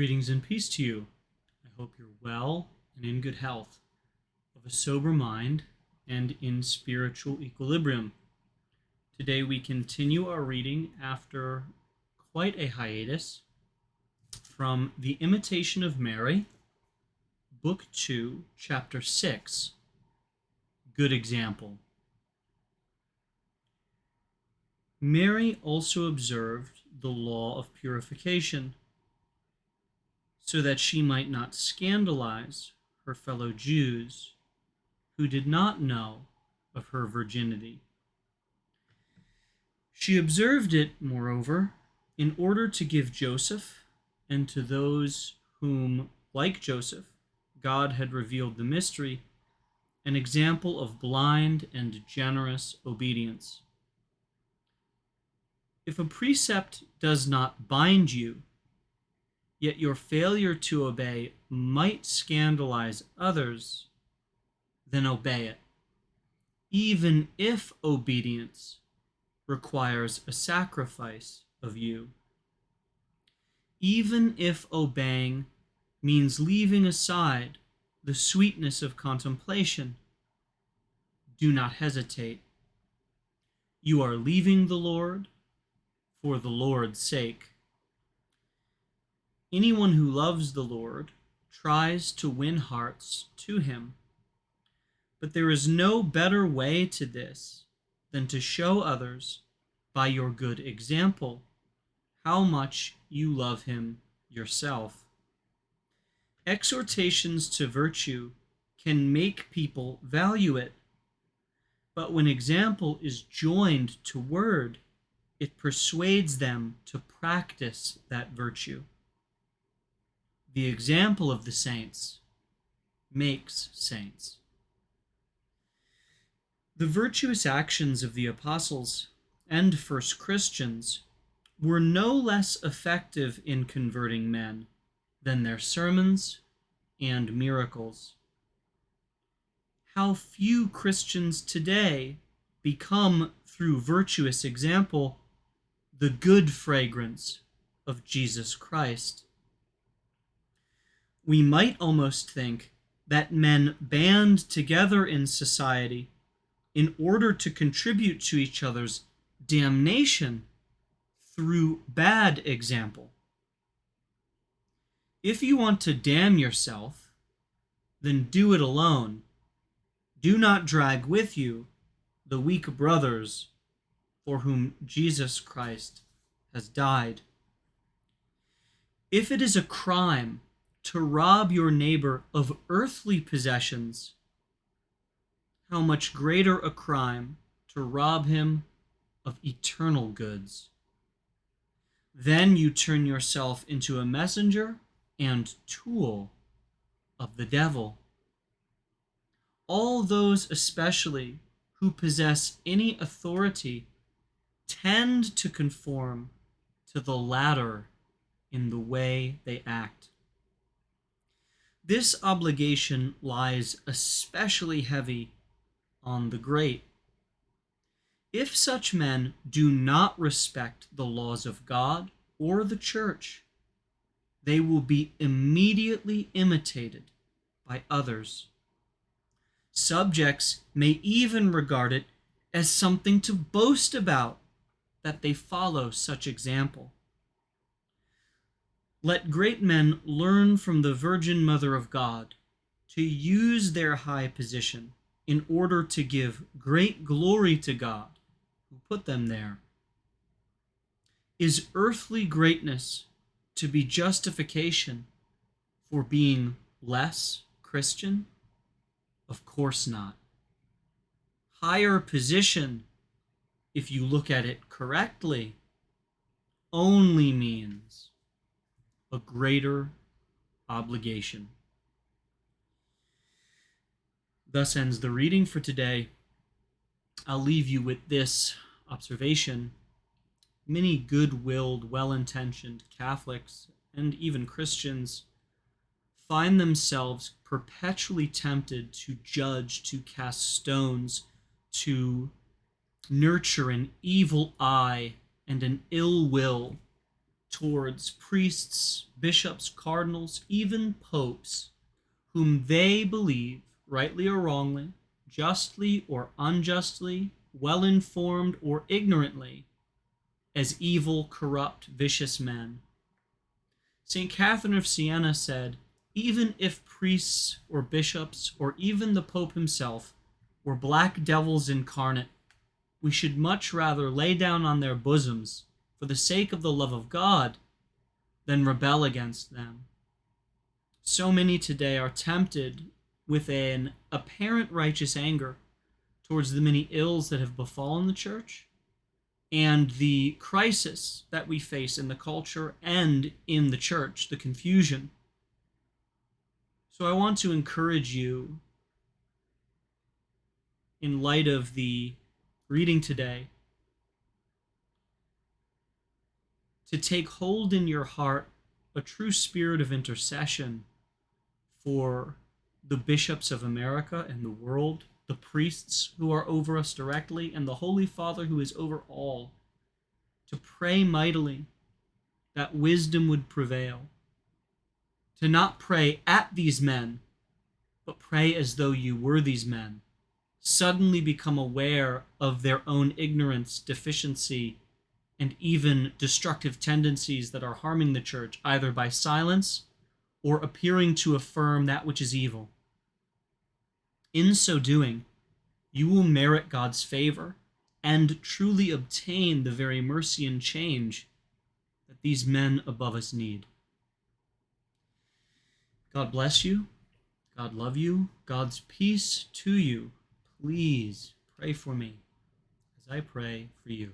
Greetings and peace to you. I hope you're well and in good health, of a sober mind, and in spiritual equilibrium. Today we continue our reading after quite a hiatus from the Imitation of Mary, Book 2, Chapter 6, Good Example. Mary also observed the law of purification, so that she might not scandalize her fellow Jews who did not know of her virginity. She observed it, moreover, in order to give Joseph and to those whom, like Joseph, God had revealed the mystery, an example of blind and generous obedience. If a precept does not bind you, yet your failure to obey might scandalize others, then obey it, even if obedience requires a sacrifice of you. Even if obeying means leaving aside the sweetness of contemplation, do not hesitate. You are leaving the Lord for the Lord's sake. Anyone who loves the Lord tries to win hearts to him. But there is no better way to this than to show others, by your good example, how much you love him yourself. Exhortations to virtue can make people value it, but when example is joined to word, it persuades them to practice that virtue. The example of the saints makes saints. The virtuous actions of the apostles and first Christians were no less effective in converting men than their sermons and miracles. How few Christians today become, through virtuous example, the good fragrance of Jesus Christ. We might almost think that men band together in society in order to contribute to each other's damnation through bad example. If you want to damn yourself, then do it alone. Do not drag with you the weak brothers for whom Jesus Christ has died. If it is a crime to rob your neighbor of earthly possessions, how much greater a crime to rob him of eternal goods. Then you turn yourself into a messenger and tool of the devil. All those especially who possess any authority tend to conform to the latter in the way they act. This obligation lies especially heavy on the great. If such men do not respect the laws of God or the church, they will be immediately imitated by others. Subjects may even regard it as something to boast about that they follow such example. Let great men learn from the Virgin Mother of God to use their high position in order to give great glory to God who put them there. Is earthly greatness to be justification for being less Christian? Of course not. Higher position, if you look at it correctly, only means a greater obligation. Thus ends the reading for today. I'll leave you with this observation. Many good-willed, well-intentioned Catholics and even Christians find themselves perpetually tempted to judge, to cast stones, to nurture an evil eye and an ill will towards priests, bishops, cardinals, even popes, whom they believe, rightly or wrongly, justly or unjustly, well informed or ignorantly, as evil, corrupt, vicious men. St. Catherine of Siena said, even if priests or bishops or even the Pope himself were black devils incarnate, we should much rather lay down on their bosoms, for the sake of the love of God, than rebel against them. So many today are tempted with an apparent righteous anger towards the many ills that have befallen the church and the crisis that we face in the culture and in the church, the confusion. So I want to encourage you, in light of the reading today, to take hold in your heart a true spirit of intercession for the bishops of America and the world, the priests who are over us directly, and the Holy Father who is over all, to pray mightily that wisdom would prevail, to not pray at these men, but pray as though you were these men, suddenly become aware of their own ignorance, deficiency, and even destructive tendencies that are harming the church, either by silence or appearing to affirm that which is evil. In so doing, you will merit God's favor and truly obtain the very mercy and change that these men above us need. God bless you. God love you. God's peace to you. Please pray for me as I pray for you.